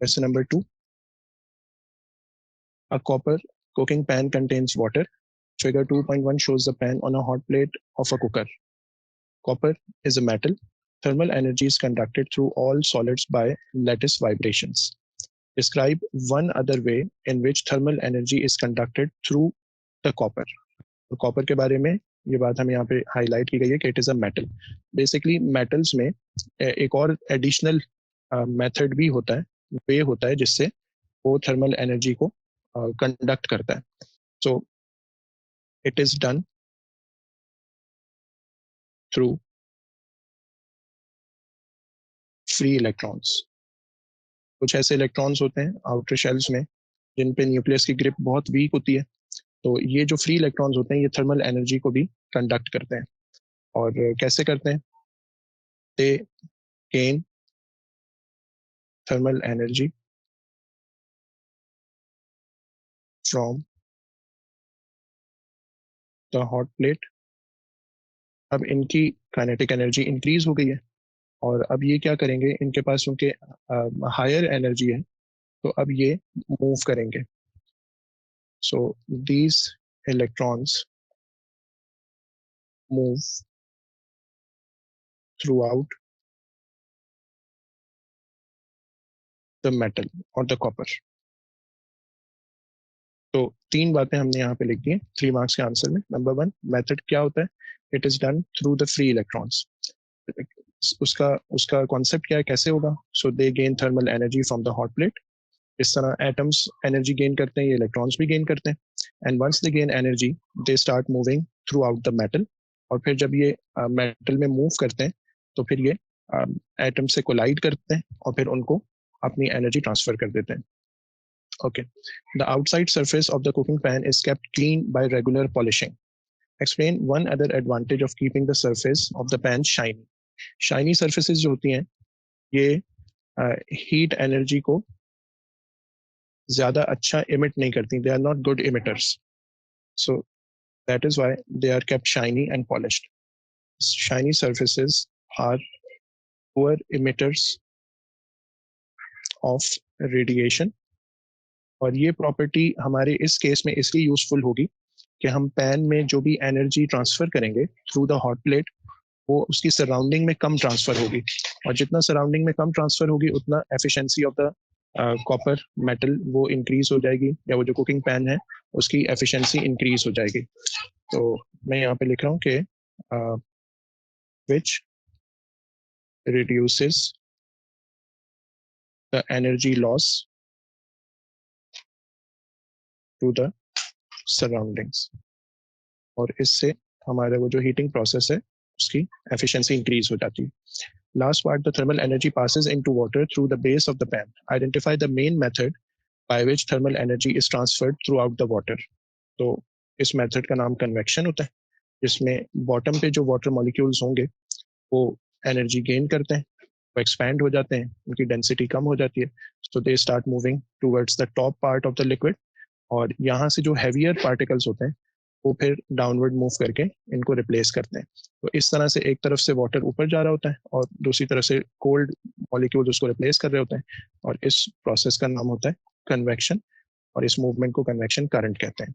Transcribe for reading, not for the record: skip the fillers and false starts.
Question number 2. A copper cooking pan contains water. Figure 2.1 shows the pan on a hot plate of a cooker. Copper is a metal. Thermal energy is conducted through all solids by lattice vibrations. Describe one other way in which thermal energy is conducted through the copper. तो copper के बारे में ये बात हमें यहाँ पे highlight की गई है कि it is a metal. Basically metals में एक और एडिशनल मेथड भी होता है, वे होता है जिससे वो थर्मल एनर्जी को कंडक्ट करता है. So it is done through free electrons. कुछ ऐसे इलेक्ट्रॉन्स होते हैं आउटर शेल्स में जिन पे न्यूक्लियस की ग्रिप बहुत वीक होती है, तो ये जो फ्री इलेक्ट्रॉन्स होते हैं ये थर्मल एनर्जी को भी कंडक्ट करते हैं. और कैसे करते हैं? दे gain thermal energy from the hot plate. अब इनकी काइनेटिक एनर्जी इंक्रीज हो गई है और अब ये क्या करेंगे, इनके पास उनके हायर एनर्जी है तो अब ये मूव करेंगे. So these electrons move through out the metal और द कॉपर. तो 3 बातें हमने यहाँ पे लिख दी हैं 3 मार्क्स के आंसर में. नंबर 1, मेथड क्या होता है? It is done through the free electrons. उसका कॉन्सेप्ट क्या है, कैसे होगा? So they gain thermal energy from the hot plate. इस तरह एटम्स एनर्जी गेन करते हैं, ये इलेक्ट्रॉन्स भी गेन करते हैं. And once they gain energy they start moving throughout the metal. और फिर जब ये मेटल में मूव करते हैं तो फिर ये एटम से कोलाइड करते हैं और फिर उनको अपनी एनर्जी ट्रांसफर कर देते हैं. Okay. The outside surface of the cooking pan is kept clean by regular polishing. Explain one other advantage of keeping the surface of the pan shiny. Shiny surfaces जो होती हैं ये heat energy को ज़्यादा अच्छा emit नहीं करती. They are not good emitters. So that is why they are kept shiny and polished. Shiny surfaces are poor emitters of radiation. और ये प्रॉपर्टी हमारे इस केस में इसलिए यूजफुल होगी कि हम पैन में जो भी एनर्जी ट्रांसफर करेंगे थ्रू द हॉट प्लेट वो उसकी सराउंडिंग में कम ट्रांसफर होगी. और जितना सराउंडिंग में कम ट्रांसफर होगी उतना efficiency of the copper metal वो इंक्रीज हो जाएगी, या वो जो कुकिंग पैन है उसकी एफिशिएंसी इंक्रीज हो जाएगी. तो मैं यहाँ पे लिख रहा हूँ कि which reduces the energy loss to the surroundings. और इससे हमारा वो जो हीटिंग प्रोसेस है उसकी एफिशिएंसी इंक्रीज हो जाती है. Last part, the thermal energy passes into water through the base of the pan. Identify the main method by which thermal energy is transferred throughout the water. तो इस method का नाम convection होता है, जिसमें बॉटम पे जो वाटर मॉलिक्यूल्स होंगे वो एनर्जी गेन करते हैं, वो एक्सपैंड हो जाते हैं, उनकी डेंसिटी कम हो जाती है. So they start moving towards the top part of the liquid. और यहाँ से जो हैवियर पार्टिकल्स होते हैं वो फिर डाउनवर्ड मूव करके इनको रिप्लेस करते हैं. तो इस तरह से एक तरफ से वाटर ऊपर जा रहा होता है और दूसरी तरफ से कोल्ड मॉलिक्यूल्स उसको रिप्लेस कर रहे होते हैं. और इस प्रोसेस का नाम होता है कन्वेक्शन और इस मूवमेंट को कन्वेक्शन करंट कहते हैं.